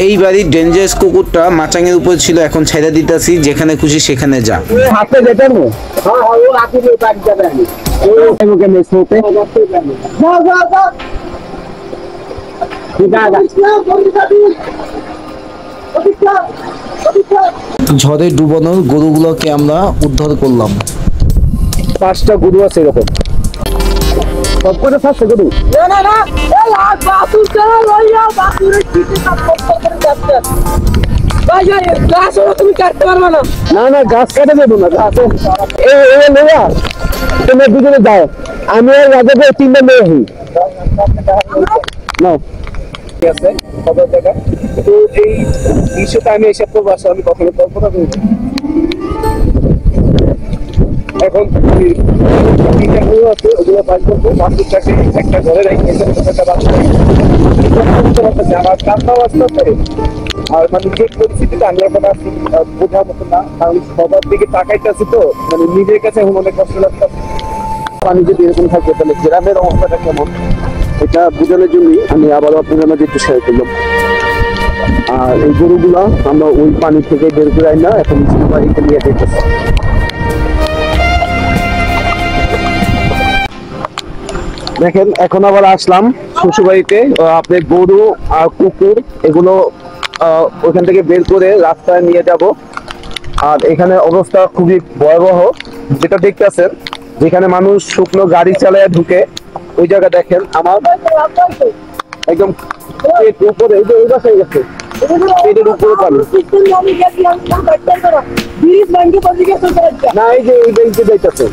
এই বাড়ির ডেঞ্জারাস কুকুরটা মাচাঙের উপর ছিল, এখন ছেড়ে দিতেছি, যেখানে খুশি সেখানে যা। হাতে যেতে না, হ্যাঁ ও রাতে বাড়ি যাবে আমি ওকে মিস হতে যা যা যা ঝড়ে ডুবানোর গরুগুলোকে আমরা উদ্ধার করলাম। 5টা গরু আছে এরকম সব করে থাকছে গরু। না না না এই বাসুর চলে লইয়া বাসুরের পিঠে সব করে যাচ্ছে। ভাই ভাই গাছ ওরা তুমি কাটতে পারবে না। না না গাছ কাটে দেবো না, গাছ এই লইয়া তুমি দুজনে যাও, আমি আর রাজাকে 3টা মেয়ে হই না ঠিক আছে খবর দেখা। তো এই বিষয়টা আমি এসব করবো, আসলে আমি কখনো কল্পনা করি না। এখন তিনটা গরু আছে, ওগুলো বাস করবো, বাসুরটাকে একটা ঘরে রাখি, একটা বাচ্চা আমার কান্নাও আসতে পারে। আর মানে যে পরিস্থিতিটা আমি এখন আছি বোঝার মতো না, কারণ সবার দিকে তাকাইতেছি তো, মানে নিজের কাছে এখন অনেক কষ্ট লাগতেছে। পানি যদি এরকম থাকবে তাহলে গ্রামের অবস্থাটা কেমন, এটা বোঝানোর জন্যই আমি আবারও আপনাদের মাঝে একটু শেয়ার করলাম। আর এই গরুগুলা আমরা ওই পানি থেকে বের করে আই না, এখন বাড়িতে নিয়ে যেতেছি। দেখেন এখন আবার আসলাম শ্বশুরবাড়িতে, আপনি গরু আর কুকুর এগুলো ওখান থেকে বের করে রাস্তায় নিয়ে যাব। আর এখানে অবস্থা খুবই ভয়াবহ, যেটা দেখতেছেন, যেখানে মানুষ শুকনো গাড়ি চালায় ঢুকে, ওই জায়গা দেখেন আমার একদম উপরে ওই বাসায় গেছে, পেটের উপরে পানি না, এই যে এই ব্যাংকে যাইতেছে।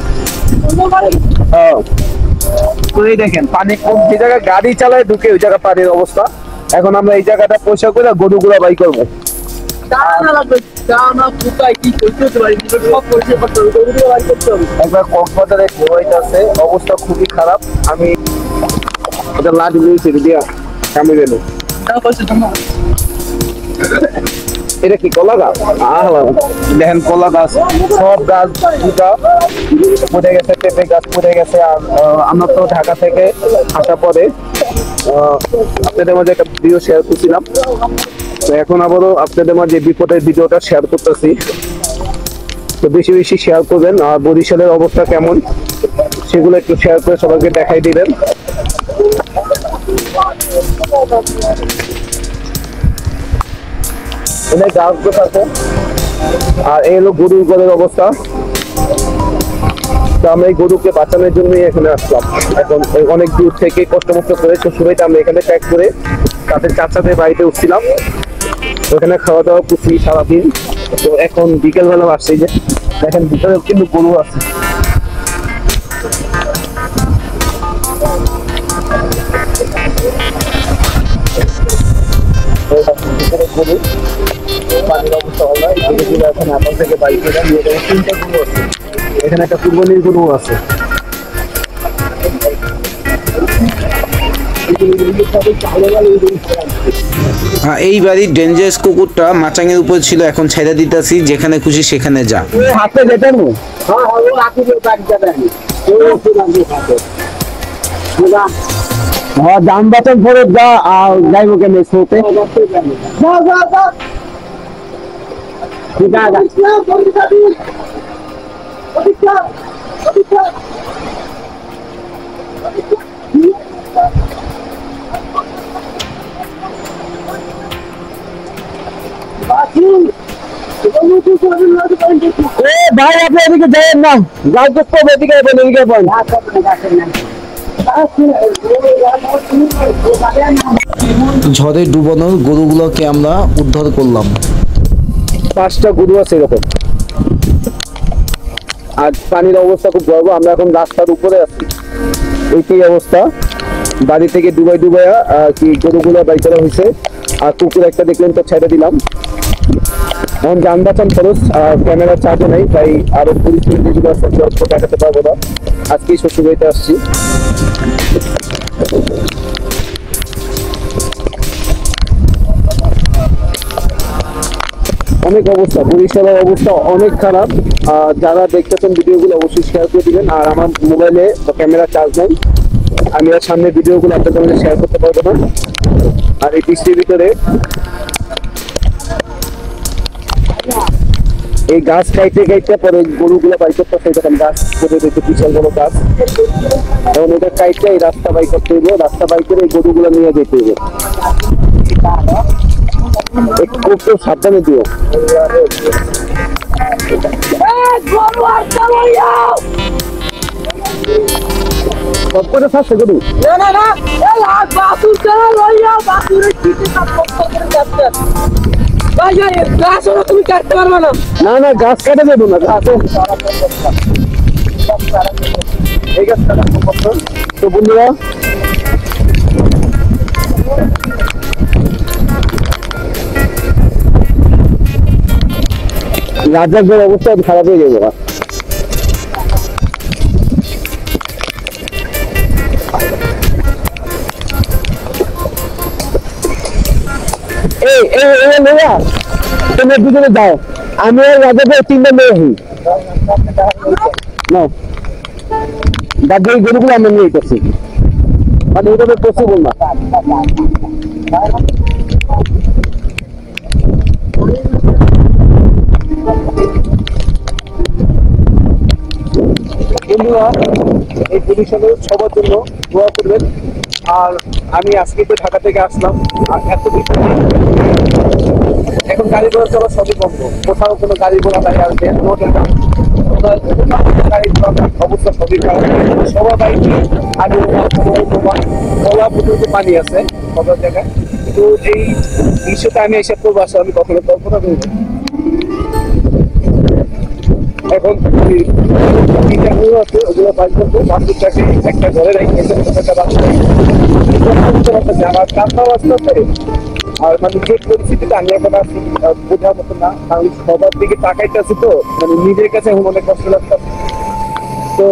তো এই দেখেন পানি কোন যে জায়গায় গাড়ি চালায় ঢুকে ওই জায়গা পানির অবস্থা। এখন আমরা এই জায়গাটা পয়সা করে গরুগুলা বাই করবো। একবার কক্সবাজারে ঘুরাইতেছে, অবস্থা খুবই খারাপ। আমি ওটা লাঠি নিয়েছি দিয়া কামে গেল। এটা কি কলা গাছ? দেখেন কলা গাছ, সব গাছ পড়ে গেছে, পেঁপে গাছ পড়ে গেছে। আর আমরা তো ঢাকা থেকে আসা পরে আপনাদের মাঝে একটা ভিডিও শেয়ার করছিলাম, তো এখন আবারও আপনাদের মাঝে বিপদের ভিডিওটা শেয়ার করতেছি। তো বেশি বেশি শেয়ার করবেন, আর বরিশালের অবস্থা কেমন সেগুলো একটু শেয়ার করে সবাইকে দেখাই দিবেন। আর এই হলো গরুর ঘরের অবস্থা। তো আমরা এই গরুকে বাঁচানোর জন্যই এখানে আসলাম। এখন অনেক দূর থেকে কষ্টমষ্ট করে শ্বশুরবাড়িতে আমরা এখানে প্যাক করে তাদের চাচাদের বাড়িতে উঠছিলাম, ওখানে খাওয়া দাওয়া করছি সারাদিন। তো এখন বিকেলবেলা আসছে, যে দেখেন ভিতরে কিন্তু গরু আছে। গরু পানির অবস্থা হলো, এখন আপনার থেকে বাইক করে নিয়ে যাবো। 3টা গরু আছে, এখানে একটা কুরবানির গরু আছে। এই বাড়ির ডেঞ্জারাস কুকুরটা মাচাঙের উপর ছিল, এখন ছেড়ে দিতেছি, যেখানে খুশি সেখানে যা। হাতে যেতে না, হ্যাঁ ও রাতে বাড়ি যাবে আমি যান বাঁচান ফেরত যা, আর যাইব কেন শোতে ভাই আপনি এদিকে যাবেন না, গাছ দেখতে হবে, এদিকে এদিকে ঝড়ে ডুবানোর গরুগুলোকে আমরা উদ্ধার করলাম। 5টা গরু আছে এরকম, আর পানির অবস্থা খুব ভয়াবহ। আমরা এখন রাস্তার উপরে আছি, এইটাই অবস্থা। বাড়ি থেকে ডুবাই কি গরুগুলো বাড়ি করা হয়েছে, আর কুকুর একটা দেখলেন তো ছেড়ে দিলাম। এখন যান বাঁচান খরচ, ক্যামেরা চার্জও নেই, তাই আরো পরিস্থিতি দেখাতে পারবো না। আজকেই শ্বশুরবাড়িতে আসছি। অনেক অবস্থা, বরিশালের অবস্থা অনেক খারাপ। যারা দেখতেছেন ভিডিওগুলো অবশ্যই শেয়ার করে দিবেন। আর আমার মোবাইলে ক্যামেরা চার্জ নেই, আমি আর সামনে ভিডিওগুলো আপনাদের মধ্যে শেয়ার করতে পারবো না। আর এই বৃষ্টির ভিতরে এই গাছ কাইতে কাইতে পরে গরুগুলো বাই করতে দেখেন গাছ করে দেখতে বিশাল বড় গাছ। এখন এটা কাইতে এই রাস্তা বাই করতে হইব, রাস্তা বাই করে এই গরুগুলো নিয়ে যেতে হইব। একটু সাবধানে দিও। সব করে থাকছে গরু তুমি কাটতে পারবে না। না না গাছ কাটা যাবো না, গাছ এই গাছ কাটা সম্ভব। তো বন্ধুরা রাজ্জাকের অবস্থা খারাপ হয়ে যাবে। তুমি দুজনে যাও, আমি আর রাজাকে 3টা মেয়ে হই না। বাকি গরুগুলো আমরা নিয়ে করছি, মানে এটা পসিবল না। বন্ধুরা এই পরিষদের সবার জন্য দোয়া করবেন। আর আমি আজকে তো ঢাকা থেকে আসলাম, আর এত এখন গাড়ি ঘোড়া চলা সবই বন্ধ, কোথাও কোনো গাড়ি ঘোড়া নাই। আর অবস্থা সবই খারাপ, সবার বাড়িতে আগে গলা পর্যন্ত পানি আছে সব জায়গায়। তো এই দৃশ্যটা আমি এসে করবো আসলে আমি কখনো কল্পনা করি না। এখন তিনটা গরু আছে, ওগুলো বাস করবো, বাছুরটাকে একটা ঘরে রেখে একটা বাচ্চা আমার কান্না বাঁচতে পারে। আর মানে যে পরিস্থিতিতে আমি এখন আছি বোঝার মতো না, আমি সবার দিকে তাকাইতেছি, তো মানে নিজের কাছে এখন অনেক কষ্ট লাগতেছে। তো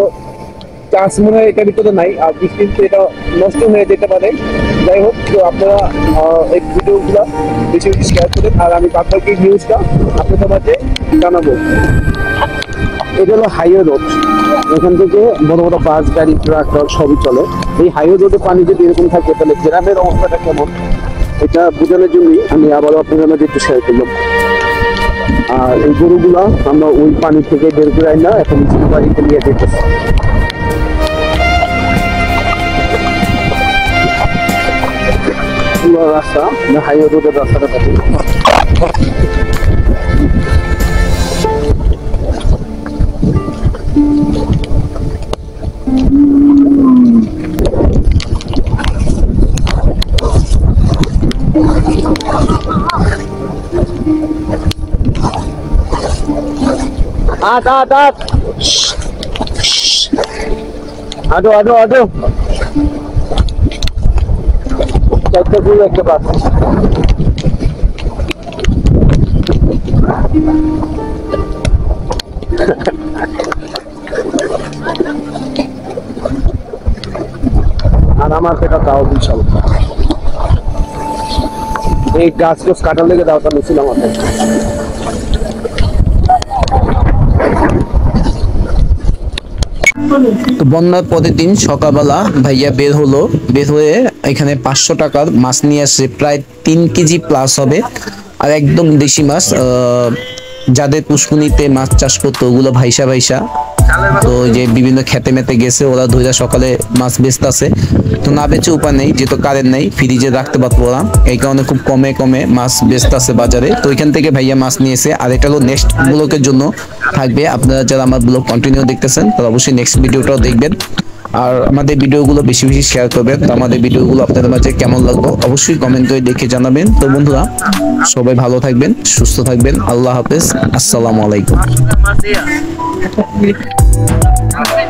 চান্স মনে হয় এটার ভিতরে নাই, আর বৃষ্টিতে এটা নষ্ট হয়ে যেতে পারে। যাই হোক, তো আপনারা এই ভিডিওগুলো বেশি বেশি শেয়ার করেন, আর আমি বাকি নিউজটা আপনাদের মাঝে জানাবো। এটা হলো হাইওয়ে রোড, এখান থেকে বড় বড় বাস গাড়ি ট্রাক সবই চলে। এই হাইওয়ে রোডে পানি যদি এরকম থাকে তাহলে গ্রামের অবস্থাটা কেমন, এটা বোঝানোর জন্যই আমি আবারও আপনাদের মাঝে একটু শেয়ার করলাম। আর এই গরুগুলা আমরা ওই পানি থেকে বের করে আই না, এখন বাড়িতে নিয়ে যেতেছি। রাস্তা হাইওয়ে রোডের রাস্তাটা থাকে। আদো চারটা গরু একটা বাস। আর আমার পেটা তাও বিশাল, এই গাছ গাছ কাটার লেগে দাওটা নিয়েছিল আমাদের। তো বন্যার পরের দিন সকালবেলা ভাইয়া বের হয়ে এখানে 500 টাকার মাছ নিয়ে আসছে, প্রায় 3 কেজি প্লাস হবে। আর একদম দেশি মাছ, যাদের পুষ্কুনিতে মাছ চাষ করতো ওগুলো ভাইসা তো যে বিভিন্ন খেতে মেতে গেছে, ওরা ধইরা সকালে মাছ বেচতেছে। তো না বেচে উপায় নেই, যেহেতু কারেন্ট নেই, ফ্রিজে রাখতে পারবো ওরা, এই কারণে খুব কমে মাছ বেচতেছে বাজারে। তো ওইখান থেকে ভাইয়া মাছ নিয়েছে। আর এটা হলো নেক্সট ব্লগের জন্য থাকবে, আপনারা যারা আমার ব্লগ কন্টিনিউ দেখতেছেন তারা অবশ্যই নেক্সট ভিডিওটাও দেখবেন। আর আমাদের ভিডিওগুলো বেশি বেশি শেয়ার করবেন। তো আমাদের ভিডিওগুলো আপনাদের মাঝে কেমন লাগলো অবশ্যই কমেন্ট করে দেখে জানাবেন। তো বন্ধুরা সবাই ভালো থাকবেন, সুস্থ থাকবেন, আল্লাহ হাফেজ, আসসালামু আলাইকুম। আসলে